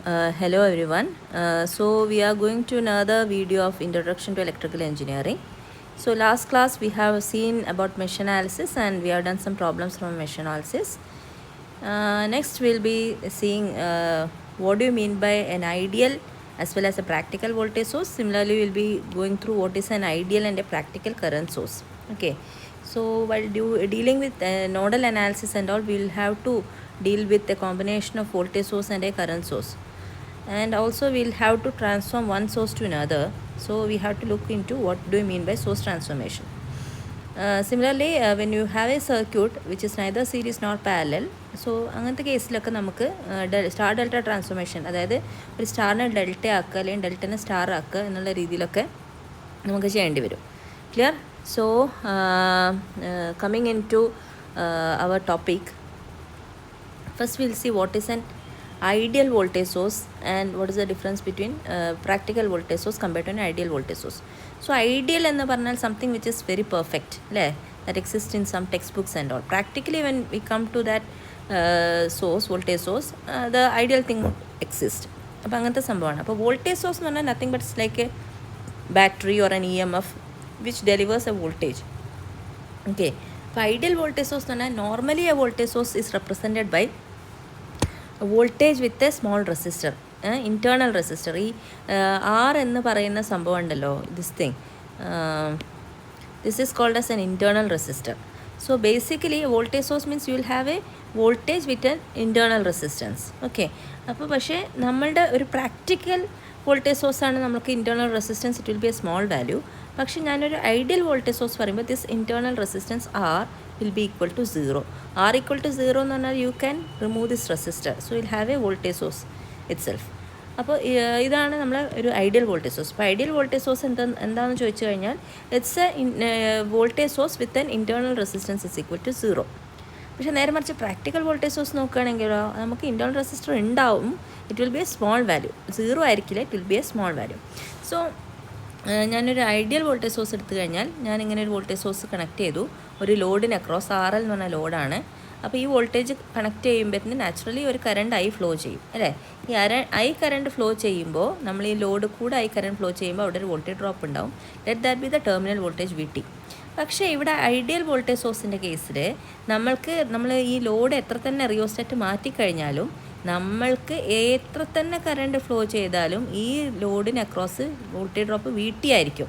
Hello everyone. So we are going to another video of Introduction to Electrical Engineering. So last class we have seen about mesh analysis and we have done some problems from mesh analysis. Next we'll be seeing what do you mean by an ideal as well as a practical voltage source. Similarly we'll be going through what is an ideal and a practical current source. Okay. So while dealing with nodal analysis and all, we will have to deal with a combination of voltage source and a current source, and also we'll have to transform one source to another. So we have to look into what do you mean by source transformation. Similarly, when you have a circuit which is neither series nor parallel, so അങ്ങനത്തെ കേസിലൊക്കെ നമുക്ക് star delta transformation, അതായത് ഒരു സ്റ്റാറിനെ delta ആക്കുക അല്ലെങ്കിൽ ഡെൽറ്റനെ star ആക്കുക എന്നുള്ള രീതിയിലൊക്കെ നമുക്ക് ചെയ്യേണ്ടി വരും. Clear? So coming into our topic, first we'll see what is an ideal voltage source and what is the difference between practical voltage source compared to an ideal voltage source. So ideal എന്ന് പറഞ്ഞാൽ something which is very perfect, അല്ലേ, that exists in some textbooks and all. Practically when we come to that source, voltage source, the ideal thing exists. അപ്പോൾ അങ്ങനത്തെ സംഭവമാണ്. അപ്പോൾ voltage source എന്ന് പറഞ്ഞാൽ nothing but like a battery or an EMF which delivers a voltage. Okay. അപ്പോൾ ideal voltage source എന്ന് പറഞ്ഞാൽ normally a voltage source is represented by voltage with a small resistor, internal resistor. ഈ R എന്ന് പറയുന്ന സംഭവം ഉണ്ടല്ലോ, this is called as an internal resistor. So basically voltage source means you will have a voltage with an internal resistance. Okay. അപ്പോൾ പക്ഷേ നമ്മളുടെ ഒരു practical voltage സോഴ്സാണ് നമുക്ക് internal resistance, it will be a small value. പക്ഷേ ഞാനൊരു ideal voltage source പറയുമ്പോൾ this internal resistance R will be equal to 0. R equal to 0 എന്ന് പറഞ്ഞാൽ you can remove this resistor, so you'll have a voltage source itself. അപ്പോൾ ഇതാണ് നമ്മൾ ഒരു ideal voltage source. അപ്പോൾ ഐഡിയൽ വോൾട്ടേജ് സോഴ്സ് എന്താണെന്ന് ചോദിച്ചു കഴിഞ്ഞാൽ it's a voltage source with an internal resistance is equal to 0. പക്ഷേ നേരെ മറിച്ച് പ്രാക്ടിക്കൽ വോൾട്ടേജ് സോഴ്സ് നോക്കുകയാണെങ്കിലോ നമുക്ക് ഇൻറ്റേർണൽ റെസിസ്റ്റർ ഉണ്ടാവും, it will be a small value, 0 ആയിരിക്കില്ല, it will be a small value. So ഞാനൊരു ഐഡിയൽ വോൾട്ടേജ് സോഴ്സ് എടുത്തു കഴിഞ്ഞാൽ ഞാനിങ്ങനെ ഒരു വോൾട്ടേജ് സോഴ്സ് കണക്ട് ചെയ്തു ഒരു ലോഡിന് അക്രോസ്, RL എന്ന് പറഞ്ഞ ലോഡാണ്. അപ്പോൾ ഈ വോൾട്ടേജ് കണക്ട് ചെയ്യുമ്പോഴത്തേന് നാച്ചുറലി ഒരു കറണ്ട് ഐ ഫ്ലോ ചെയ്യും, അല്ലേ. ഈ ഐ കറണ്ട് ഫ്ലോ ചെയ്യുമ്പോൾ നമ്മൾ ഈ ലോഡ് കൂടെ ഐ കറണ്ട് ഫ്ലോ ചെയ്യുമ്പോൾ അവിടെ ഒരു വോൾട്ടേജ് ഡ്രോപ്പ് ഉണ്ടാവും. Let that be the terminal voltage VT. പക്ഷേ ഇവിടെ ഐഡിയൽ വോൾട്ടേജ് സോഴ്സിൻ്റെ കേസിൽ നമ്മൾ ഈ ലോഡ് എത്ര തന്നെ റിയോസ്റ്റാറ്റ് മാറ്റിക്കഴിഞ്ഞാലും നമ്മൾക്ക് എത്ര തന്നെ കറണ്ട് ഫ്ലോ ചെയ്താലും ഈ ലോഡിന് അക്രോസ് വോൾട്ടേജ് ഡ്രോപ്പ് VT ആയിരിക്കും.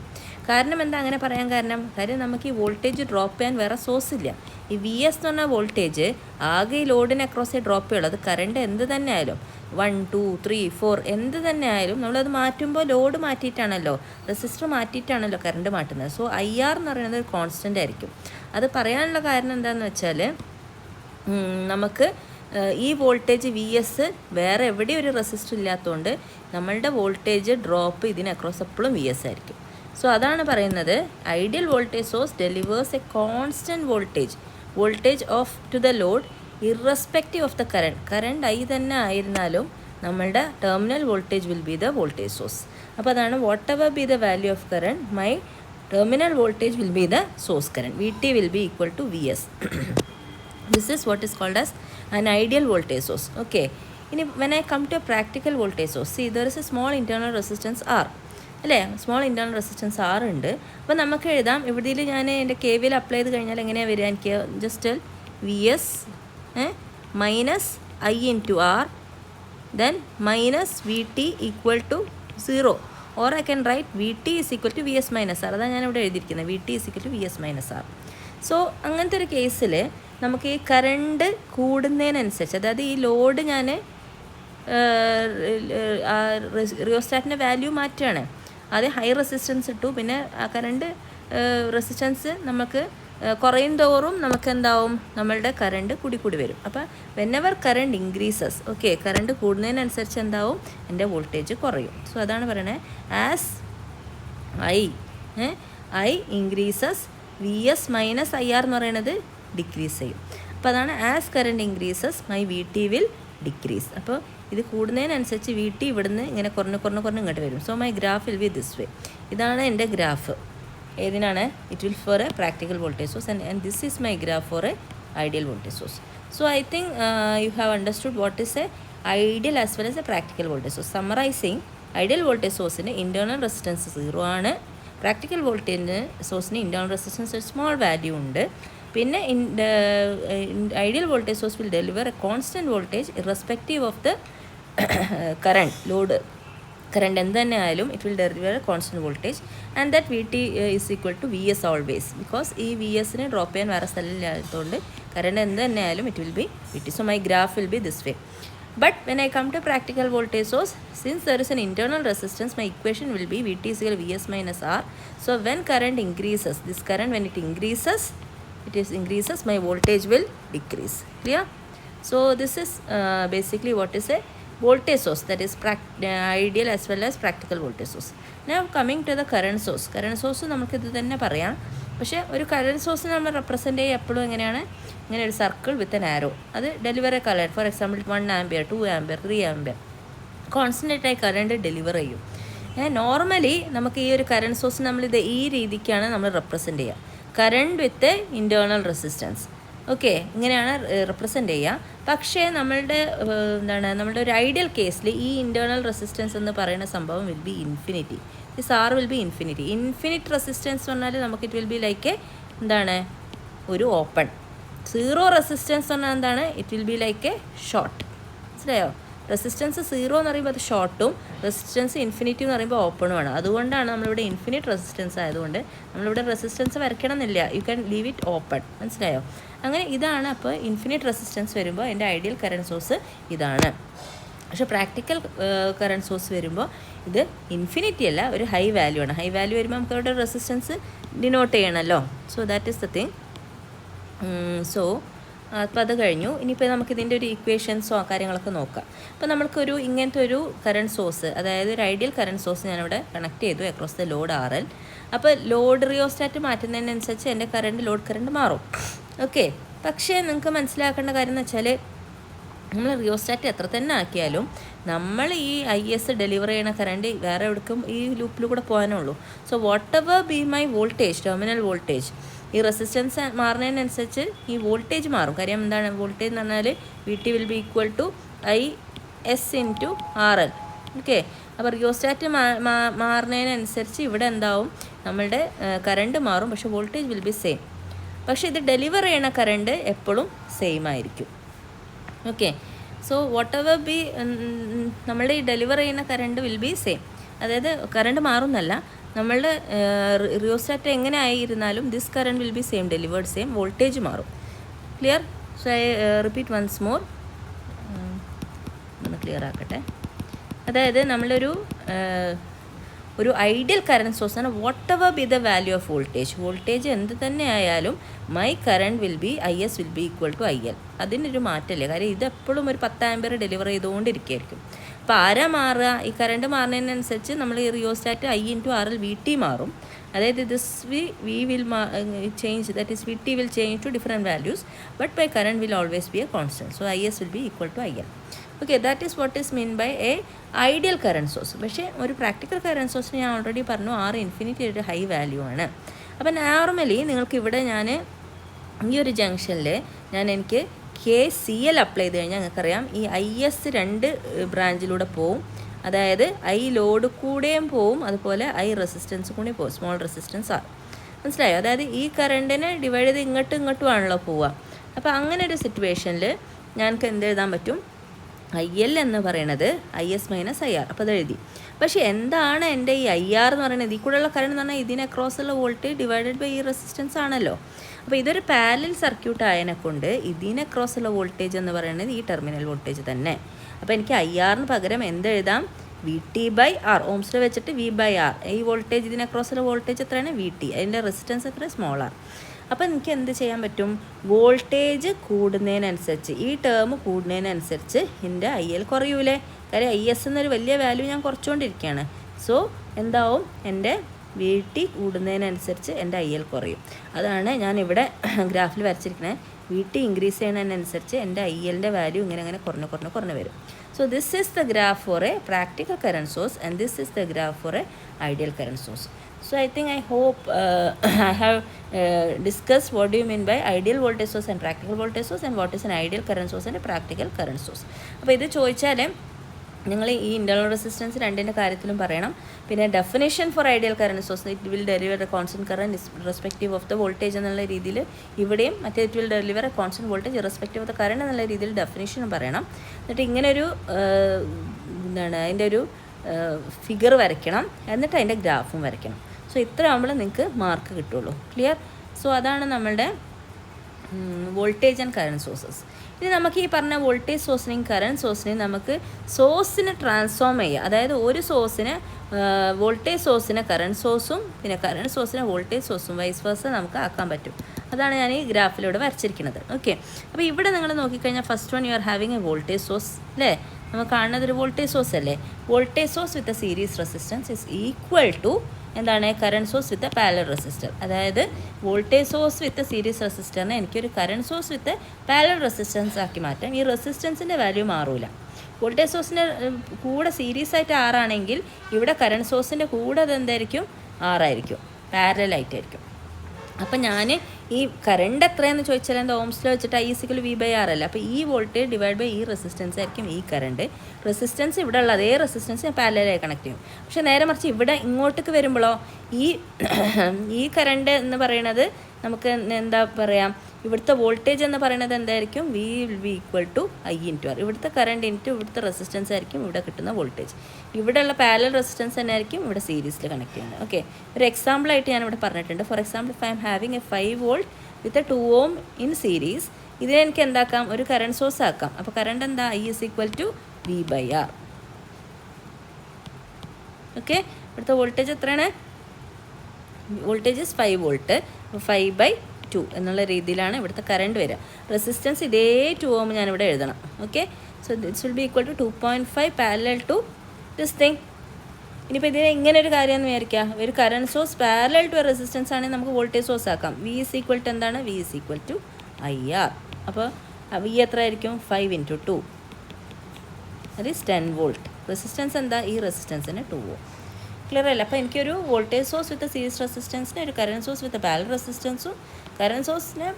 കാരണം എന്താ അങ്ങനെ പറയാൻ കാര്യം നമുക്ക് ഈ വോൾട്ടേജ് ഡ്രോപ്പ് ചെയ്യാൻ വേറെ സോഴ്സ് ഇല്ല. ഈ VS എന്ന് പറഞ്ഞ വോൾട്ടേജ് ആകെ ഈ ലോഡിന് അക്രോസേ ഡ്രോപ്പ് ചെയ്യുള്ളൂ. അത് കറണ്ട് എന്ത് തന്നെ ആയാലും 1, 2, 3, 4 എന്ത് തന്നെ ആയാലും നമ്മളത് മാറ്റുമ്പോൾ ലോഡ് മാറ്റിയിട്ടാണല്ലോ, റെസിസ്റ്റർ മാറ്റിയിട്ടാണല്ലോ കറണ്ട് മാറ്റുന്നത്. സോ IR എന്ന് പറയുന്നത് ഒരു കോൺസ്റ്റൻ്റ് ആയിരിക്കും. അത് പറയാനുള്ള കാരണം എന്താണെന്ന് വെച്ചാൽ നമുക്ക് ഈ വോൾട്ടേജ് VS വേറെ എവിടെയും ഒരു റെസിസ്റ്റർ ഇല്ലാത്തതുകൊണ്ട് നമ്മളുടെ വോൾട്ടേജ് ഡ്രോപ്പ് ഇതിന് അക്രോസ് എപ്പോഴും VS ആയിരിക്കും. സോ അതാണ് പറയുന്നത് ideal voltage source delivers a constant voltage of to the load irrespective of the current I തന്നെ ആയിരുന്നാലും നമ്മളുടെ terminal voltage will be the voltage source. അപ്പോൾ അതാണ് whatever be the value of current my terminal voltage will be the source current, VT will be equal to VS. This is what is called as an ideal voltage source. Okay. When I come to a practical voltage source, see there is a small internal resistance R. അല്ലേ, small internal resistance R ഉണ്ട്. അപ്പോൾ നമുക്ക് എഴുതാം, ഇവിടെ ഞാൻ എൻ്റെ KVL apply ചെയ്ത് കഴിഞ്ഞാൽ എങ്ങനെയാണ് വരിക, എനിക്ക് just VS minus I into R then minus VT equal to 0, or I can write VT is equal to VS minus R. അതാണ് ഞാനിവിടെ എഴുതിയിരിക്കുന്നത്, VT is equal to VS minus R. So അങ്ങനത്തെ ഒരു കേസിൽ നമുക്ക് ഈ കറണ്ട് കൂടുന്നതിനനുസരിച്ച്, അതായത് ഈ ലോഡ് ഞാൻ റിയോസ്റ്റാറ്റിൻ്റെ വാല്യൂ മാറ്റുകയാണ്, ആദ്യം ഹൈ റെസിസ്റ്റൻസ് ഇട്ടു, പിന്നെ ആ കറണ്ട് റെസിസ്റ്റൻസ് നമുക്ക് കുറയും തോറും നമുക്ക് എന്താവും, നമ്മളുടെ കറണ്ട് കൂടി വരും. അപ്പോൾ whenever current increases, okay, current കൂടുന്നതിനനുസരിച്ച് എന്താവും, എൻ്റെ വോൾട്ടേജ് കുറയും. സോ അതാണ് പറയണത് as I increases VS minus IR എന്ന് പറയുന്നത് ഡിക്രീസ് ചെയ്യും. അപ്പോൾ അതാണ് as current increases my VT will decrease. അപ്പോൾ ഇത് കൂടുന്നതിനനുസരിച്ച് VT ഇവിടുന്ന് ഇങ്ങനെ കുറഞ്ഞ് ഇങ്ങോട്ട് വരും. So my graph will be this way. ഇതാണ് എൻ്റെ ഗ്രാഫ്. ഏതിനാണ്? It will for a practical voltage source and this is my graph for A ideal voltage source. So I think you have understood what is a ideal as well as a practical voltage source. Summarising, ideal voltage സോഴ്സിന് internal resistance 0 ആണ്. Practical voltage സോഴ്സിന് internal resistance ഒരു small value ഉണ്ട്. പിന്നെ ideal voltage source will deliver a constant voltage irrespective of the current load. Current എന്ത് തന്നെ ആയാലും it will deliver constant voltage and that V T is equal to V S always. Because ഈ V എസിനെ drop ചെയ്യാൻ വേറെ സ്ഥലമില്ലാത്തതുകൊണ്ട് current എന്ത് തന്നെ ആയാലും it will be V T. So my graph will be this way. But when I come to practical voltage source, since there is an internal resistance, my equation will be Vt is equal to Vs minus R. So when current increases, this current when it increases, my voltage will decrease. Clear? So this is basically what is a voltage source, that is ideal as well as practical voltage source. Now coming to the current source. Current source നമുക്ക് ഇത് തന്നെ പറയാം. പക്ഷേ ഒരു current സോഴ്സിനെ നമ്മൾ represent ചെയ്യുക എപ്പോഴും എങ്ങനെയാണ്, ഇങ്ങനെ ഒരു സർക്കിൾ വിത്ത് എൻ ആരോ. അത് deliver a current, for example 1 ampere 2 ampere 3 ampere കോൺസ്റ്റൻ്റായി കറണ്ട് ഡെലിവർ ചെയ്യും. നോർമലി നമുക്ക് ഈ ഒരു കറണ്ട് സോഴ്സ് നമ്മളിത് ഈ രീതിക്കാണ് നമ്മൾ റെപ്രസെൻ്റ് ചെയ്യുക, കറണ്ട് വിത്ത് ഇൻറ്റേർണൽ റെസിസ്റ്റൻസ്. ഓക്കെ, ഇങ്ങനെയാണ് റെപ്രസെൻ്റ് ചെയ്യുക. പക്ഷേ നമ്മളുടെ ഒരു ഐഡിയൽ കേസിൽ ഈ ഇൻറ്റേർണൽ റെസിസ്റ്റൻസ് എന്ന് പറയുന്ന സംഭവം will be infinity. This R will be infinity. Infinite resistance പറഞ്ഞാൽ നമുക്ക് ഇറ്റ് വിൽ ബി ലൈക്ക് ഒരു ഓപ്പൺ. സീറോ റെസിസ്റ്റൻസ് പറഞ്ഞാൽ എന്താണ്, it will be like a short. മനസ്സിലായോ? റെസിസ്റ്റൻസ് 0 എന്ന് പറയുമ്പോൾ അത് ഷോർട്ടും റെസിസ്റ്റൻസ് ഇൻഫിനിറ്റി എന്ന് പറയുമ്പോൾ ഓപ്പണുമാണ്. അതുകൊണ്ടാണ് നമ്മളിവിടെ ഇൻഫിനിറ്റ് റെസിസ്റ്റൻസ് ആയതുകൊണ്ട് നമ്മളിവിടെ റെസിസ്റ്റൻസ് വരയ്ക്കണം എന്നില്ല, you can leave it open. മനസ്സിലായോ? അങ്ങനെ ഇതാണ്. അപ്പോൾ ഇൻഫിനിറ്റ് റെസിസ്റ്റൻസ് വരുമ്പോൾ എൻ്റെ ഐഡിയൽ കറണ്ട് സോഴ്സ് ഇതാണ്. പക്ഷേ പ്രാക്ടിക്കൽ കറണ്ട് സോഴ്സ് വരുമ്പോൾ ഇത് ഇൻഫിനിറ്റി അല്ല, ഒരു ഹൈ വാല്യൂ ആണ്. ഹൈ വാല്യൂ വരുമ്പോൾ നമുക്ക് അവിടെ റെസിസ്റ്റൻസ് ഡിനോട്ട് ചെയ്യണമല്ലോ. So that is the thing. So അപ്പോൾ അത് കഴിഞ്ഞു. ഇനിയിപ്പോൾ നമുക്കിതിൻ്റെ ഒരു ഇക്വേഷൻസോ കാര്യങ്ങളൊക്കെ നോക്കാം. അപ്പോൾ നമുക്കൊരു ഇങ്ങനത്തെ ഒരു കറണ്ട് സോഴ്സ്, അതായത് ഒരു ഐഡിയൽ കറണ്ട് സോഴ്സ് ഞാനിവിടെ കണക്ട് ചെയ്തു അക്രോസ് ദ ലോഡ് RL. അപ്പോൾ ലോഡ് റിയോസ്റ്റാറ്റ് മാറ്റുന്നതിനനുസരിച്ച് എൻ്റെ ലോഡ് കറണ്ട് മാറും. ഓക്കെ, പക്ഷേ നിങ്ങൾക്ക് മനസ്സിലാക്കേണ്ട കാര്യം എന്ന് വെച്ചാൽ നമ്മൾ റിയോസ്റ്റാറ്റ് എത്ര തന്നെ ആക്കിയാലും നമ്മൾ ഈ IS ഡെലിവർ ചെയ്യുന്ന കറണ്ട് വേറെ എവിടേക്കും ഈ ലൂപ്പിൽ കൂടെ പോകാനുള്ളൂ. So whatever be my voltage, terminal voltage, ഈ റെസിസ്റ്റൻസ് മാറുന്നതിനനുസരിച്ച് ഈ വോൾട്ടേജ് മാറും. കാര്യം എന്താണ് വോൾട്ടേജ് എന്ന് പറഞ്ഞാൽ VT will be equal to IS into RL. Okay, അപ്പോൾ റിയോസ്റ്റാറ്റ് മാറുന്നതിനനുസരിച്ച് ഇവിടെ എന്താവും, നമ്മളുടെ കറണ്ട് മാറും, പക്ഷേ വോൾട്ടേജ് വിൽ ബി സെയിം. പക്ഷേ ഇത് ഡെലിവർ ചെയ്യണ കറണ്ട് എപ്പോഴും സെയിം ആയിരിക്കും. Okay, so whatever be നമ്മളുടെ ഈ ഡെലിവർ ചെയ്യുന്ന കറണ്ട് വിൽ ബി സെയിം. അതായത് കറണ്ട് മാറുന്നല്ല, നമ്മളുടെ റിയോസ്റ്റാറ്റ് എങ്ങനെ ആയിരുന്നാലും this current will be same, delivered same, voltage മാറും. Clear? So I repeat once more, ഒന്ന് ക്ലിയർ ആക്കട്ടെ. അതായത് നമ്മളൊരു ഐഡിയൽ കറണ്ട് സോഴ്സ് ആണ്. Whatever be the value of voltage എന്ത് തന്നെ ആയാലും my current will be IS will be equal to IL. അതിനൊരു മാറ്റമില്ല. കാര്യം ഇതെപ്പോഴും ഒരു 10 ആംപിയർ ഡെലിവർ ചെയ്തുകൊണ്ടിരിക്കുകയായിരിക്കും. അപ്പോൾ ആരാ മാറുക, ഈ കറണ്ട് മാറുന്നതിനനുസരിച്ച് നമ്മൾ ഈ rheostat I into RL VT മാറും. അതായത് this V will change, that is VT will change to different values, but my current will always be a constant. So IS will be equal to IL. Okay, that is what is mean by a ideal current source. പക്ഷേ ഒരു practical current സോഴ്സിന് ഞാൻ already പറഞ്ഞു R infinity ഒരു high value ആണ്. അപ്പോൾ normally നിങ്ങൾക്ക് ഇവിടെ ഞാൻ ഈ ഒരു ജംഗ്ഷനിൽ എനിക്ക് KCL അപ്ലൈ ചെയ്ത് കഴിഞ്ഞാൽ നിങ്ങൾക്കറിയാം ഈ IS 2 ബ്രാഞ്ചിലൂടെ പോവും. അതായത് I ലോഡ് കൂടെയും പോവും, അതുപോലെ I റെസിസ്റ്റൻസ് കൂടി പോവും, സ്മോൾ റെസിസ്റ്റൻസ് R. മനസ്സിലായോ? അതായത് ഈ കറണ്ടിനെ ഡിവൈഡ് ചെയ്ത് ഇങ്ങോട്ടും ആണല്ലോ പോവുക. അപ്പോൾ അങ്ങനെ ഒരു സിറ്റുവേഷനിൽ ഞങ്ങൾക്ക് എന്ത് എഴുതാൻ പറ്റും, IL എന്ന് പറയണത് IS മൈനസ് IR. അപ്പോൾ അത് എഴുതി. പക്ഷേ എന്താണ് എൻ്റെ ഈ IR എന്ന് പറയുന്നത്, ഇതിൽ കൂടെയുള്ള കറണ്ട് എന്ന് പറഞ്ഞാൽ ഇതിനെ അക്രോസുള്ള വോൾട്ടേജ് ഡിവൈഡഡ് ബൈ ഈ റെസിസ്റ്റൻസ് ആണല്ലോ. അപ്പോൾ ഇതൊരു പാരലൽ സർക്യൂട്ട് ആയതിനെ കൊണ്ട് ഇതിനെ അക്രോസുള്ള വോൾട്ടേജ് എന്ന് പറയുന്നത് ഈ ടെർമിനൽ വോൾട്ടേജ് തന്നെ. അപ്പോൾ എനിക്ക് IRന് പകരം എന്തെഴുതാം, VT/R. ഓംസിൽ വെച്ചിട്ട് V/R. ഈ വോൾട്ടേജ് ഇതിനെ അക്രോസുള്ള വോൾട്ടേജ് എത്രയാണ്, VT. അതിൻ്റെ റെസിസ്റ്റൻസ് എത്ര, സ്മോൾ r. അപ്പോൾ എനിക്ക് എന്ത് ചെയ്യാൻ പറ്റും, വോൾട്ടേജ് കൂടുന്നതിനനുസരിച്ച്, ഈ ടേം കൂടുന്നതിനനുസരിച്ച് എൻ്റെ IL കുറയൂലേ. കാര്യം IS എന്നൊരു വലിയ വാല്യൂ ഞാൻ കുറച്ചുകൊണ്ടിരിക്കുകയാണ്. സോ എന്താവും, എൻ്റെ VT കൂടുന്നതിനനുസരിച്ച് എൻ്റെ IL കുറയും. അതാണ് ഞാനിവിടെ ഗ്രാഫിൽ വരച്ചിരിക്കുന്നത്. VT ഇൻക്രീസ് ചെയ്യുന്നതിനനുസരിച്ച് എൻ്റെ ILൻ്റെ വാല്യൂ ഇങ്ങനെ കുറഞ്ഞ് വരും. So this is the graph for a practical current source and this is the graph for a ideal current source. So I hope I have discussed what do you mean by ideal voltage source and practical voltage source and what is an ideal current source and a practical current source. അപ്പോൾ ഇത് ചോദിച്ചാൽ നിങ്ങൾ ഈ internal resistance രണ്ടിൻ്റെ കാര്യത്തിലും പറയണം. പിന്നെ definition for ideal current source it will deliver a constant current respective of the voltage എന്നുള്ള രീതിയിൽ ഇവിടെയും മറ്റേ it will deliver a constant voltage respective of the current എന്നുള്ള രീതിയിൽ ഡെഫിനേഷനും പറയണം. എന്നിട്ട് ഇങ്ങനൊരു എന്താണ് അതിൻ്റെ ഒരു ഫിഗർ വരയ്ക്കണം, എന്നിട്ട് അതിൻ്റെ ഗ്രാഫും വരയ്ക്കണം. സോ ഇത്ര ആകുമ്പോൾ നിങ്ങൾക്ക് മാർക്ക് കിട്ടുള്ളൂ. ക്ലിയർ? സോ അതാണ് നമ്മളുടെ വോൾട്ടേജ് ആൻഡ് കറണ്ട് സോഴ്സസ്. ഇനി നമുക്ക് ഈ പറഞ്ഞ വോൾട്ടേജ് സോഴ്സിനെയും കറണ്ട് സോഴ്സിനെയും നമുക്ക് സോഴ്സിനെ ട്രാൻസ്ഫോം ചെയ്യുക. അതായത് ഒരു സോഴ്സിന് വോൾട്ടേജ് സോഴ്സിനെ കറണ്ട് സോഴ്സും പിന്നെ കറണ്ട് സോഴ്സിനെ വോൾട്ടേജ് സോഴ്സും വൈസ് വേഴ്സ നമുക്ക് ആക്കാൻ പറ്റും. അതാണ് ഞാൻ ഈ ഗ്രാഫിലൂടെ വരച്ചിരിക്കുന്നത്. ഓക്കെ, അപ്പോൾ ഇവിടെ നിങ്ങൾ നോക്കിക്കഴിഞ്ഞാൽ first one you are having a voltage source അല്ലേ? നമുക്ക് കാണുന്നത് ഒരു വോൾട്ടേജ് സോഴ്സ് അല്ലേ? Voltage source with a series resistance is equal to എന്താണ്? Current source with a parallel resistor. അതായത് വോൾട്ടേജ് സോഴ്സ് വിത്ത് സീരീസ് റെസിസ്റ്ററിനെ എനിക്കൊരു current source with parallel resistance ആക്കി മാറ്റാം. ഈ റെസിസ്റ്റൻസിൻ്റെ വാല്യൂ മാറൂല. വോൾട്ടേജ് സോഴ്സിൻ്റെ കൂടെ സീരീസ് ആയിട്ട് 6 ആണെങ്കിൽ ഇവിടെ കറണ്ട് സോഴ്സിൻ്റെ കൂടെ അത് എന്തായിരിക്കും? 6 ആയിരിക്കും, പാരലായിട്ടായിരിക്കും. അപ്പം ഞാൻ ഈ കറണ്ട് എത്രയെന്ന് ചോദിച്ചാൽ എന്താ ഓംസിൽ വെച്ചിട്ട് I V/R അല്ല. അപ്പോൾ ഈ വോൾട്ടേജ് ഡിവൈഡ് ബൈ ഈ റെസിസ്റ്റൻസ് ആയിരിക്കും ഈ കറണ്ട്. റെസിസ്റ്റൻസ് ഇവിടെ ഉള്ള അതേ റെസിസ്റ്റൻസ് ഞാൻ പാരലലായി കണക്ട് ചെയ്യും. പക്ഷേ നേരെ മറിച്ച് ഇവിടെ ഇങ്ങോട്ടേക്ക് വരുമ്പോഴോ ഈ കറണ്ട് എന്ന് പറയുന്നത് നമുക്ക് എന്താ പറയുക, ഇവിടുത്തെ വോൾട്ടേജ് എന്ന് പറയുന്നത് എന്തായിരിക്കും? V will be equal to I into R. ഇവിടുത്തെ കറണ്ട് ഇൻറ്റു ഇവിടുത്തെ റെസിസ്റ്റൻസ് ആയിരിക്കും ഇവിടെ കിട്ടുന്ന വോൾട്ടേജ്. ഇവിടെയുള്ള പാരലൽ റെസിസ്റ്റൻസ് തന്നെ ആയിരിക്കും ഇവിടെ സീരീസിൽ കണക്ട് ചെയ്യുന്നത്. ഓക്കെ, ഒരു എക്സാമ്പിളായിട്ട് ഞാനിവിടെ പറഞ്ഞിട്ടുണ്ട്. For example, if I M having A 5 volt with 2 ohm in series, ഇതിനെ എനിക്ക് എന്താക്കാം? ഒരു കറണ്ട് സോഴ്സ് ആക്കാം. അപ്പോൾ കറണ്ട് എന്താ? I is equal to V/R. Okay, ഇവിടുത്തെ വോൾട്ടേജ് എത്രയാണ്? Voltage is 5 volt. 5/2 എന്നുള്ള രീതിയിലാണ് ഇവിടുത്തെ കറണ്ട് വരിക. റെസിസ്റ്റൻസ് ഇതേ 2 ohm ഞാനിവിടെ എഴുതണം. Okay, so this will be equal to 2.5 parallel to this thing. ഇനിയിപ്പോൾ ഇതിന് ഇങ്ങനെ ഒരു കാര്യം എന്ന് വിചാരിക്കുക, ഒരു current source parallel to resistance ആണെങ്കിൽ നമുക്ക് വോൾട്ടേജ് സോഴ്സ് ആക്കാം. V is equal to എന്താണ്? V is equal to IR. അപ്പോൾ V എത്ര ആയിരിക്കും? 5 into 2 അത് ഈസ് 10 volt. റെസിസ്റ്റൻസ് എന്താ? ഈ റെസിസ്റ്റൻസിന് 2 ohm. ക്ലിയർ അല്ല? അപ്പോൾ എനിക്കൊരു വോൾട്ടേജ് സോഴ്സ് വിത്ത് സീരീസ് റെസിസ്റ്റൻസിന് ഒരു കറണ്ട് സോഴ്സ് വിത്ത് പാരലൽ റെസിസ്റ്റൻസും കറണ്ട് സോഴ്സിന്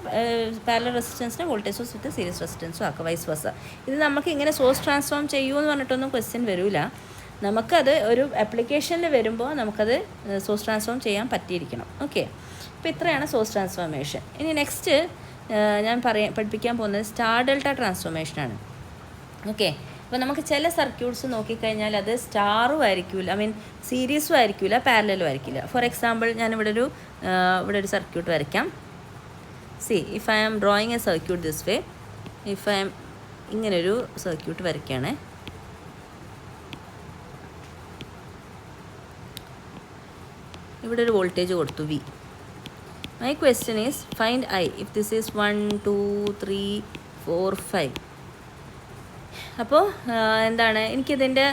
പാരലൽ റെസിസ്റ്റൻസിന് വോൾട്ടേജ് സോഴ്സ് വിത്ത് സീരീസ് റെസിസ്റ്റൻസും ആക്കുക, വൈസ് വേഴ്സ. ഇത് നമുക്ക് ഇങ്ങനെ സോഴ്സ് ട്രാൻസ്ഫോം ചെയ്യുമെന്ന് പറഞ്ഞിട്ടൊന്നും ക്വസ്റ്റ്യൻ വരില്ല. നമുക്കത് ഒരു ആപ്ലിക്കേഷനിൽ വരുമ്പോൾ നമുക്കത് സോഴ്സ് ട്രാൻസ്ഫോം ചെയ്യാൻ പറ്റിയിരിക്കണം. ഓക്കെ, അപ്പോൾ ഇത്രയാണ് സോഴ്സ് ട്രാൻസ്ഫോർമേഷൻ. ഇനി നെക്സ്റ്റ് ഞാൻ പഠിപ്പിക്കാൻ പോകുന്നത് സ്റ്റാർ ഡെൽറ്റ ട്രാൻസ്ഫോർമേഷനാണ്. ഓക്കെ, അപ്പോൾ നമുക്ക് ചില സർക്യൂട്ട്സ് നോക്കിക്കഴിഞ്ഞാൽ അത് സ്റ്റാറും ആയിരിക്കില്ല, സീരീസും ആയിരിക്കില്ല, പാരലലും ആയിരിക്കില്ല. ഫോർ എക്സാമ്പിൾ, ഞാനിവിടെ ഒരു സർക്യൂട്ട് വരയ്ക്കാം. See, if I am drawing a circuit this way, if I am ഇങ്ങനൊരു സർക്യൂട്ട് വരയ്ക്കുകയാണ്. ഇവിടെ ഒരു വോൾട്ടേജ് കൊടുത്തു V. My question is find I if this is 1 2 3 4 5. അപ്പോൾ എന്താണ് എനിക്കിതിൻ്റെ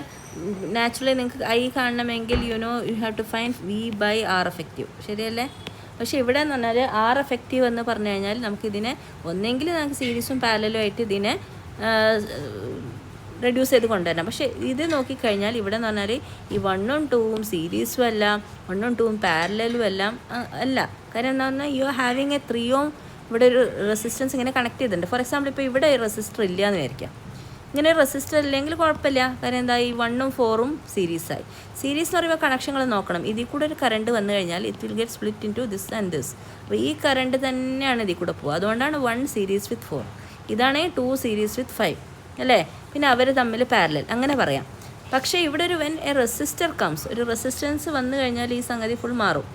നാച്ചുറലി നിങ്ങൾക്ക് I കാണണമെങ്കിൽ you have to find V/R effective, ശരിയല്ലേ? പക്ഷേ ഇവിടെ എന്ന് പറഞ്ഞാൽ R എഫക്റ്റീവ് എന്ന് പറഞ്ഞു കഴിഞ്ഞാൽ നമുക്കിതിനെ ഒന്നെങ്കിൽ നമുക്ക് സീരീസും പാരലലും ആയിട്ട് ഇതിനെ റെഡ്യൂസ് ചെയ്ത് കൊണ്ടുവരണം. പക്ഷേ ഇത് നോക്കിക്കഴിഞ്ഞാൽ ഇവിടെ എന്ന് പറഞ്ഞാൽ ഈ 1 ഉം 2 ഉം സീരീസും അല്ല, 1 ഉം 2 ഉം പാരലലും എല്ലാം അല്ല. കാര്യം എന്താ പറഞ്ഞാൽ U are having A 3 ohm ഇവിടെ ഒരു റെസിസ്റ്റൻസ് ഇങ്ങനെ കണക്ട് ചെയ്തിട്ടുണ്ട്. ഫോർ എക്സാമ്പിൾ, ഇപ്പോൾ ഇവിടെ റെസിസ്റ്റർ ഇല്ല എന്ന് വിചാരിക്കാം. ഇങ്ങനെ റെസിസ്റ്റർ ഇല്ലെങ്കിൽ കുഴപ്പമില്ല. കാര്യം എന്താ? ഈ 1 ഉം 4 ഉം സീരീസായി. സീരീസ് എന്ന് പറയുമ്പോൾ കണക്ഷങ്ങൾ നോക്കണം. ഇതിൽ കൂടെ ഒരു കറണ്ട് വന്നു കഴിഞ്ഞാൽ it will get split into this and this. അപ്പോൾ ഈ കറണ്ട് തന്നെയാണ് ഇതിൽ കൂടെ പോകുക. അതുകൊണ്ടാണ് 1 സീരീസ് വിത്ത് 4, ഇതാണ് 2 സീരീസ് വിത്ത് 5 അല്ലേ? പിന്നെ അവർ തമ്മിൽ പാരലൽ അങ്ങനെ പറയാം. പക്ഷേ ഇവിടെ ഒരു വെൻ എ റെസിസ്റ്റർ കംസ്, ഒരു റെസിസ്റ്റൻസ് വന്നു കഴിഞ്ഞാൽ ഈ സംഗതി ഫുൾ മാറും.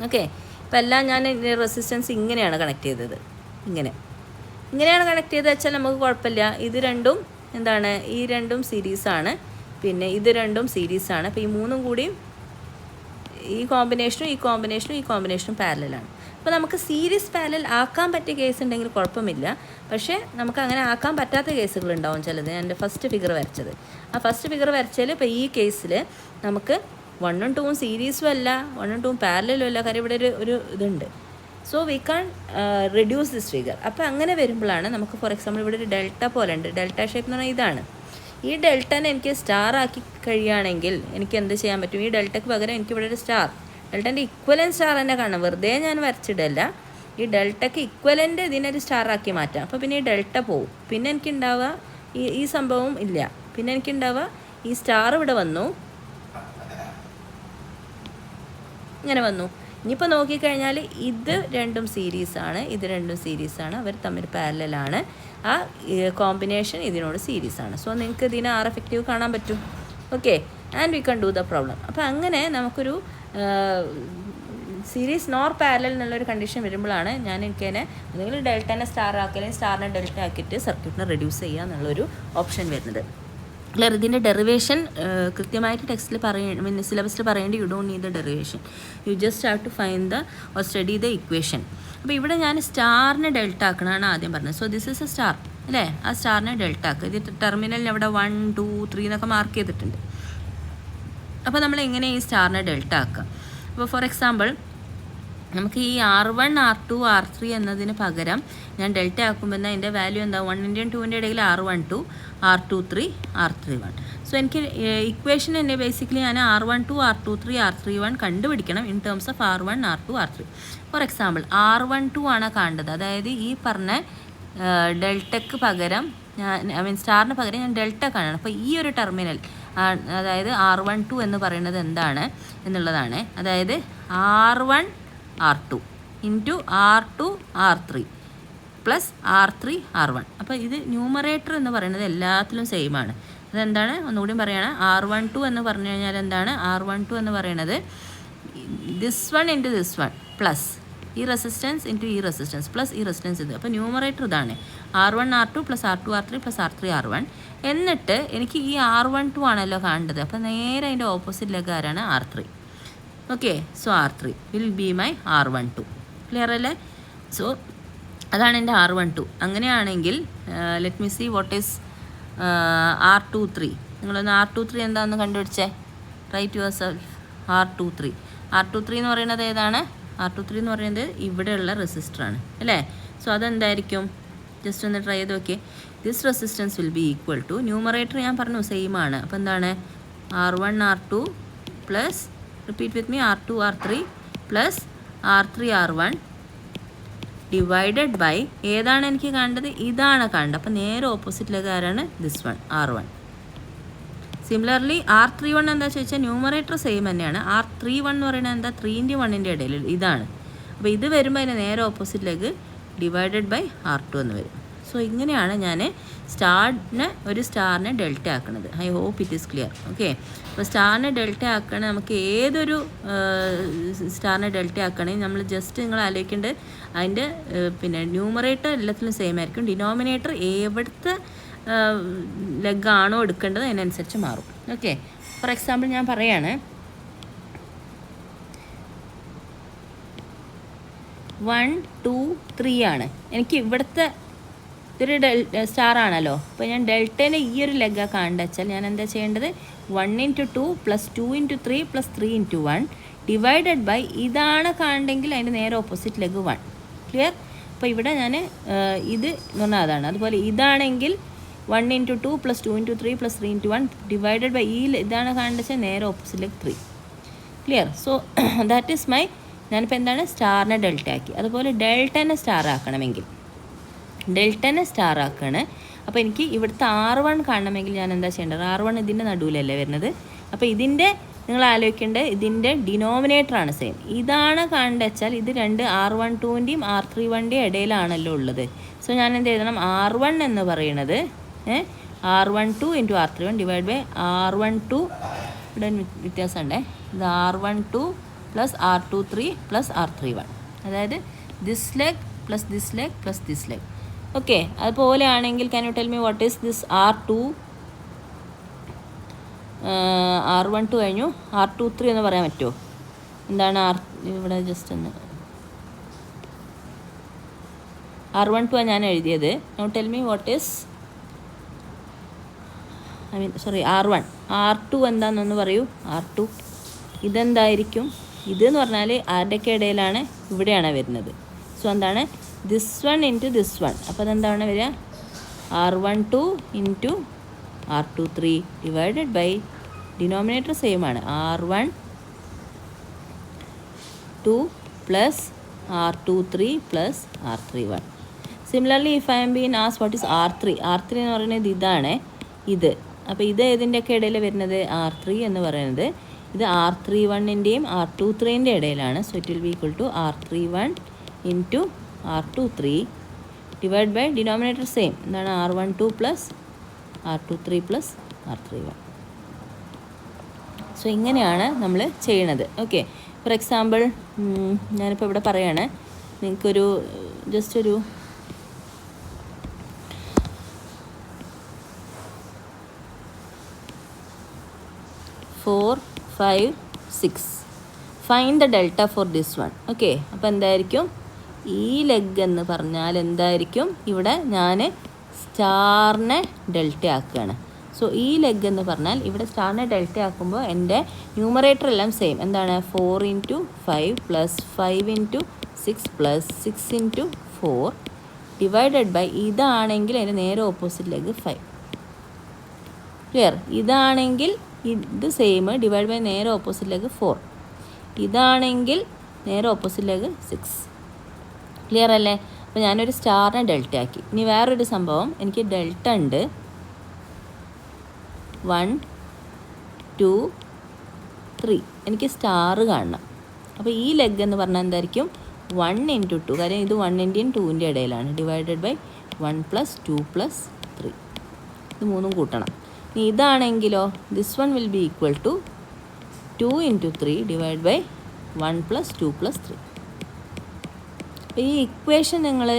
ഓക്കെ, ഇപ്പം എല്ലാം ഞാൻ റെസിസ്റ്റൻസ് ഇങ്ങനെയാണ് കണക്ട് ചെയ്തത്. ഇങ്ങനെയാണ് കണക്ട് ചെയ്തത് വെച്ചാൽ നമുക്ക് കുഴപ്പമില്ല. ഇത് രണ്ടും എന്താണ്? ഈ രണ്ടും സീരീസാണ്, പിന്നെ ഇത് രണ്ടും സീരീസാണ്. അപ്പോൾ ഈ മൂന്നും കൂടിയും ഈ കോമ്പിനേഷനും പാരലലാണ്. അപ്പോൾ നമുക്ക് സീരീസ് പാരലൽ ആക്കാൻ പറ്റിയ കേസ് ഉണ്ടെങ്കിൽ കുഴപ്പമില്ല. പക്ഷേ നമുക്ക് അങ്ങനെ ആക്കാൻ പറ്റാത്ത കേസുകളുണ്ടാവും ചിലത്. ഞാൻ എൻ്റെ ഫസ്റ്റ് ഫിഗർ വരച്ചത്, ആ ഫസ്റ്റ് ഫിഗർ വരച്ചാൽ ഇപ്പോൾ ഈ കേസിൽ നമുക്ക് 1 ഉം 2 ഉം സീരീസും അല്ല, 1 ഉം 2 ഉം പാരലലും അല്ല. കാര്യം ഇവിടെ ഒരു ഇതുണ്ട്. So we can reduce this figure. അപ്പോൾ അങ്ങനെ വരുമ്പോഴാണ് നമുക്ക് ഫോർ എക്സാമ്പിൾ ഇവിടെ ഒരു ഡെൽറ്റ പോലെ ഉണ്ട്. ഡെൽറ്റ ഷേപ്പ് എന്ന് പറഞ്ഞാൽ ഇതാണ്. ഈ ഡെൽറ്റനെ എനിക്ക് സ്റ്റാർ ആക്കി കഴിയുകയാണെങ്കിൽ എനിക്ക് എന്ത് ചെയ്യാൻ പറ്റും? ഈ ഡെൽറ്റയ്ക്ക് പകരം എനിക്കിവിടെ ഒരു സ്റ്റാർ, ഡെൽറ്റൻ്റെ ഇക്വലൻറ്റ് സ്റ്റാർ തന്നെ കാണണം, വെറുതെ ഞാൻ വരച്ചിടല്ല. ഈ ഡെൽറ്റയ്ക്ക് ഇക്വലൻ്റ് ഇതിനൊരു സ്റ്റാറാക്കി മാറ്റാം. അപ്പോൾ പിന്നെ ഈ ഡെൽറ്റ പോവും. പിന്നെ എനിക്കുണ്ടാവുക ഈ സംഭവം ഇല്ല. പിന്നെ എനിക്കുണ്ടാവുക ഈ സ്റ്റാർ ഇവിടെ വന്നു, ഇങ്ങനെ വന്നു. ഇനിയിപ്പോൾ നോക്കിക്കഴിഞ്ഞാൽ ഇത് രണ്ടും സീരീസാണ്, ഇത് രണ്ടും സീരീസാണ്, അവർ തമ്മിൽ പാരലലാണ്. ആ കോമ്പിനേഷൻ ഇതിനോട് സീരീസാണ്. സോ നിങ്ങൾക്ക് ഇതിനെ ആർ എഫക്റ്റീവ് കാണാൻ പറ്റും. ഓക്കെ, ആൻഡ് വി കൺ ഡു ദ പ്രോബ്ലം. അപ്പോൾ അങ്ങനെ നമുക്കൊരു സീരീസ് നോർ പാരലൽ എന്നുള്ളൊരു കണ്ടീഷൻ വരുമ്പോഴാണ് എനിക്കതിനെ ഒന്നുകിൽ ഡെൽറ്റനെ സ്റ്റാർ ആക്കി അല്ലെങ്കിൽ സ്റ്റാറിനെ ഡെൽറ്റ ആക്കിയിട്ട് സർക്യൂട്ടിനെ റെഡ്യൂസ് ചെയ്യുക എന്നുള്ളൊരു ഓപ്ഷൻ വരുന്നത്. ക്ലിയർ? ഇതിൻ്റെ ഡെറിവേഷൻ കൃത്യമായിട്ട് ടെക്സ്റ്റിൽ സിലബസിൽ പറയേണ്ടി, you don't need the derivation, you just have to find the or study the equation. അപ്പോൾ ഇവിടെ ഞാൻ സ്റ്റാറിനെ ഡെൽറ്റ ആക്കണമെന്നാണ് ആദ്യം പറഞ്ഞത്. So this is a star അല്ലേ? ആ സ്റ്റാറിനെ ഡെൽറ്റ ആക്കുക. ഇത് ടെർമിനലിന് അവിടെ 1, 2, 3 എന്നൊക്കെ മാർക്ക് ചെയ്തിട്ടുണ്ട്. അപ്പോൾ നമ്മൾ എങ്ങനെ ഈ സ്റ്റാറിനെ ഡെൽറ്റ ആക്കുക? അപ്പോൾ ഫോർ എക്സാമ്പിൾ നമുക്ക് ഈ R1, R2, R3 എന്നതിന് പകരം ഞാൻ ഡെൽറ്റ ആക്കുമ്പോൾ എന്നാൽ അതിൻ്റെ വാല്യൂ എന്താ? 1ൻ്റെയും 2ൻ്റെ ഇടയിൽ R12, R23, R31. സോ എനിക്ക് ഇക്വേഷൻ തന്നെ ബേസിക്കലി ഞാൻ R12, R23, R31 കണ്ടുപിടിക്കണം in terms of R1, R2, R3. For example R12 ആണ് കാണേണ്ടത്. അതായത് ഈ പറഞ്ഞ ഡെൽറ്റയ്ക്ക് പകരം സ്റ്റാറിന് പകരം ഞാൻ ഡെൽറ്റ കാണണം. അപ്പോൾ ഈ ഒരു ടെർമിനൽ, അതായത് R12 എന്ന് പറയുന്നത് എന്താണ് എന്നുള്ളതാണ്. അതായത് R1, R2 into R2, R3 plus R3, R1. അപ്പോൾ ഇത് ന്യൂമറേറ്റർ എന്ന് പറയുന്നത് എല്ലാത്തിലും സെയിം ആണ്. അതെന്താണ്? ഒന്നുകൂടി പറയുകയാണ്. R12 എന്ന് പറഞ്ഞു കഴിഞ്ഞാൽ എന്താണ്? R12 എന്ന് പറയുന്നത് this one into this one plus ഈ റെസിസ്റ്റൻസ് ഇൻറ്റു ഈ റെസിസ്റ്റൻസ് പ്ലസ് ഈ റെസിസ്റ്റൻസ് ഇത്. അപ്പോൾ ന്യൂമറേറ്റർ ഇതാണ് R1, R2 plus R2, R3 plus R3, R1. എന്നിട്ട് എനിക്ക് ഈ R12 ആണല്ലോ കാണേണ്ടത്. അപ്പോൾ നേരെ അതിൻ്റെ ഓപ്പോസിറ്റ് ലെഗ് ആരാണ്? R3. Okay, so R3 will be my R12. Clear അല്ലേ? സോ അതാണ് എൻ്റെ R12. അങ്ങനെയാണെങ്കിൽ let me see what is R23. നിങ്ങളൊന്ന് R23 എന്താണെന്ന് കണ്ടുപിടിച്ചേ. Write your self R23. R23 എന്ന് പറയുന്നത് ഏതാണ്? R23 എന്ന് പറയുന്നത് ഇവിടെയുള്ള റെസിസ്റ്ററാണ് അല്ലേ? സോ അതെന്തായിരിക്കും? ജസ്റ്റ് ഒന്ന് ട്രൈ ചെയ്ത് നോക്കിയേ. This resistance will be equal to, numerator ഞാൻ പറഞ്ഞു സെയിം ആണ്. അപ്പോൾ എന്താണ്? R1, R2 plus, repeat with me, R2, R3 plus R3, R1 divided by ഏതാണ് എനിക്ക് കാണേണ്ടത്? ഇതാണ് കാണേണ്ടത്. അപ്പോൾ നേരെ ഓപ്പോസിറ്റ് ലെഗ് ആരാണ്? This one, R1. Similarly R31 എന്താ ചോദിച്ചാൽ ന്യൂമറേറ്റർ സെയിം തന്നെയാണ്. R31 എന്ന് പറയുന്നത് എന്താ? 3ൻ്റെ 1ൻ്റെ ഇടയിൽ ഇതാണ്. അപ്പോൾ ഇത് വരുമ്പോൾ അതിന് നേരെ opposite leg divided by R2 എന്ന് വരും. സോ ഇങ്ങനെയാണ് ഞാൻ ഒരു സ്റ്റാറിനെ ഡെൽറ്റ ആക്കുന്നത്. I hope it is clear. Okay, അപ്പോൾ സ്റ്റാറിനെ ഡെൽറ്റ ആക്കണേ, നമുക്ക് ഏതൊരു സ്റ്റാറിനെ ഡെൽറ്റ ആക്കണമെങ്കിൽ നമ്മൾ ജസ്റ്റ് നിങ്ങൾ ആലോചിക്കേണ്ടത് അതിൻ്റെ ന്യൂമറേറ്റർ എല്ലാത്തിലും സെയിം ആയിരിക്കും. ഡിനോമിനേറ്റർ എവിടുത്തെ ലെഗാണോ എടുക്കേണ്ടത് അതിനനുസരിച്ച് മാറും. ഓക്കെ, ഫോർ എക്സാമ്പിൾ ഞാൻ പറയാണ് 1, 2, 3 ആണ് എനിക്ക് ഇവിടുത്തെ ഇതൊരു സ്റ്റാർ ആണല്ലോ. അപ്പോൾ ഞാൻ ഡെൽറ്റേനെ ഈ ഒരു ലെഗാണ് കാണേണ്ടത് വെച്ചാൽ ഞാൻ എന്താ ചെയ്യേണ്ടത്? 1 into 2 plus 2 into 3 plus 3 into 1 divided by ഇതാണ് കാണണമെങ്കിൽ അതിൻ്റെ നേരെ ഓപ്പോസിറ്റ് ലെഗ് 1. ക്ലിയർ? അപ്പോൾ ഇവിടെ ഞാൻ ഇത് എന്ന് പറഞ്ഞാൽ അതാണ്. അതുപോലെ ഇതാണെങ്കിൽ 1 into 2 plus 2 into 3 plus 3 into 1 divided by ഇതാണ് കാണേണ്ടത് വെച്ചാൽ നേരെ opposite leg 3. Clear? So that is my, ഞാനിപ്പോൾ എന്താണ്? സ്റ്റാറിനെ ഡെൽറ്റ ആക്കി. അതുപോലെ ഡെൽറ്റനെ സ്റ്റാർ ആക്കണമെങ്കിൽ ഡെൽറ്റനെ സ്റ്റാർ ആക്കുകയാണ്. അപ്പോൾ എനിക്ക് ഇവിടുത്തെ R1 കാണണമെങ്കിൽ ഞാൻ എന്താ ചെയ്യേണ്ടത്? R1 ഇതിൻ്റെ നടുവിലല്ലേ വരുന്നത്. അപ്പോൾ ഇതിൻ്റെ നിങ്ങൾ ആലോചിക്കേണ്ടത് ഇതിൻ്റെ ഡിനോമിനേറ്ററാണ് സെയിം. ഇതാണ് കാണേണ്ടത് വെച്ചാൽ ഇത് രണ്ട് R12ൻ്റെയും R31ൻ്റെയും ഇടയിലാണല്ലോ ഉള്ളത്. സോ ഞാൻ എന്ത് എഴുതണം? R1 എന്ന് പറയുന്നത് R12 into R31 divide by R12, ഇവിടെ വ്യത്യാസമുണ്ടേ, ഇത് R12 plus R23 plus R31. അതായത് this leg plus this leg plus this leg. Okay, അതുപോലെ ആണെങ്കിൽ can you tell me what is this R12 കഴിഞ്ഞു, R23 എന്ന് പറയാൻ പറ്റുമോ? എന്താണ് ഇവിടെ ജസ്റ്റ് ഒന്ന് R12 ഞാൻ എഴുതിയത്. Now tell me what is R1. R2 എന്താണെന്നൊന്ന് പറയൂ. R2 ഇതെന്തായിരിക്കും? ഇതെന്ന് പറഞ്ഞാൽ ആരുടെയൊക്കെ ഇടയിലാണ്? ഇവിടെയാണ് വരുന്നത്. സോ എന്താണ്? This one into this one. അപ്പോൾ അതെന്താണ് വരിക? R12 into R23 divided by denominator same ആണ് R12 plus R23 plus R31. Similarly if I am been as what is R3 എന്ന് പറയുന്നത് ഇതാണ് ഇത്. അപ്പോൾ ഇത് ഏതിൻ്റെയൊക്കെ ഇടയിൽ വരുന്നത് R3 എന്ന് പറയുന്നത് ഇത് R31ൻ്റെയും R23ൻ്റെ ഇടയിലാണ്. So it will be equal to R31 into R23 divide by denominator same എന്താണ് R12 plus R23 plus R31. So ഇങ്ങനെയാണ് നമ്മൾ ചെയ്യണത്. ഓക്കെ, ഫോർ എക്സാമ്പിൾ ഞാനിപ്പോൾ ഇവിടെ പറയാണ് നിങ്ങൾക്കൊരു ജസ്റ്റ് ഒരു 4, 5, 6 find the delta for this one. Okay, അപ്പോൾ എന്തായിരിക്കും ഈ ലെഗ് എന്ന് പറഞ്ഞാൽ എന്തായിരിക്കും? ഇവിടെ ഞാൻ സ്റ്റാറിനെ ഡെൽറ്റ ആക്കുകയാണ്. സോ ഈ ലെഗ് എന്ന് പറഞ്ഞാൽ ഇവിടെ സ്റ്റാറിനെ ഡെൽറ്റ ആക്കുമ്പോൾ എൻ്റെ ന്യൂമറേറ്റർ എല്ലാം സെയിം. എന്താണ് 4 into 5 plus 5 into 6 plus 6 into 4 divided by ഇതാണെങ്കിൽ അതിൻ്റെ നേരെ ഓപ്പോസിറ്റ് ലെഗ് 5. ക്ലിയർ? ഇതാണെങ്കിൽ ഇത് സെയിം ഡിവൈഡ് ബൈ നേരെ ഓപ്പോസിറ്റ് ലെഗ് 4. ഇതാണെങ്കിൽ നേരെ ഓപ്പോസിറ്റ് ലെഗ് 6. ക്ലിയർ അല്ലേ? അപ്പോൾ ഞാനൊരു സ്റ്റാറിനെ ഡെൽറ്റ ആക്കി. ഇനി വേറൊരു സംഭവം, എനിക്ക് ഡെൽറ്റ ഉണ്ട് 1, 2, 3. എനിക്ക് സ്റ്റാർ കാണണം. അപ്പോൾ ഈ ലെഗ് എന്ന് പറഞ്ഞാൽ എന്തായിരിക്കും 1 ഇൻറ്റു 2, കാര്യം ഇത് 1ൻ്റെയും 2ൻ്റെ ഇടയിലാണ്, ഡിവൈഡഡ് ബൈ 1 പ്ലസ് 2 പ്ലസ് 3. ഇത് മൂന്നും കൂട്ടണം. ഇനി ഇതാണെങ്കിലോ this one will be equal to 2 into 3 divide by 1 plus 2 plus 3. അപ്പോൾ ഈ ഇക്വേഷൻ നിങ്ങൾ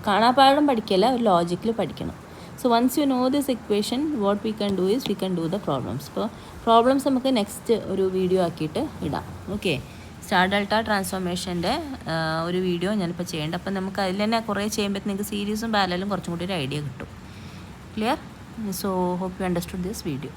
കാണാപ്പാഠം പഠിക്കല്ല, ഒരു ലോജിക്കിൽ പഠിക്കണം. So once you know this equation what we can do is we can do the problems. ഇപ്പോൾ പ്രോബ്ലംസ് നമുക്ക് നെക്സ്റ്റ് ഒരു വീഡിയോ ആക്കിയിട്ട് ഇടാം. ഓക്കെ, സ്റ്റാർ ഡെൽറ്റ ട്രാൻസ്ഫോർമേഷൻ്റെ ഒരു വീഡിയോ ഞാനിപ്പോൾ ചെയ്യേണ്ടത്. അപ്പം നമുക്ക് അതിൽ തന്നെ കുറേ ചെയ്യുമ്പോൾ നിങ്ങൾക്ക് സീരീസും പാരലലും കുറച്ചും കൂടി ഒരു ഐഡിയ കിട്ടും. Clear? So hope you understood this video.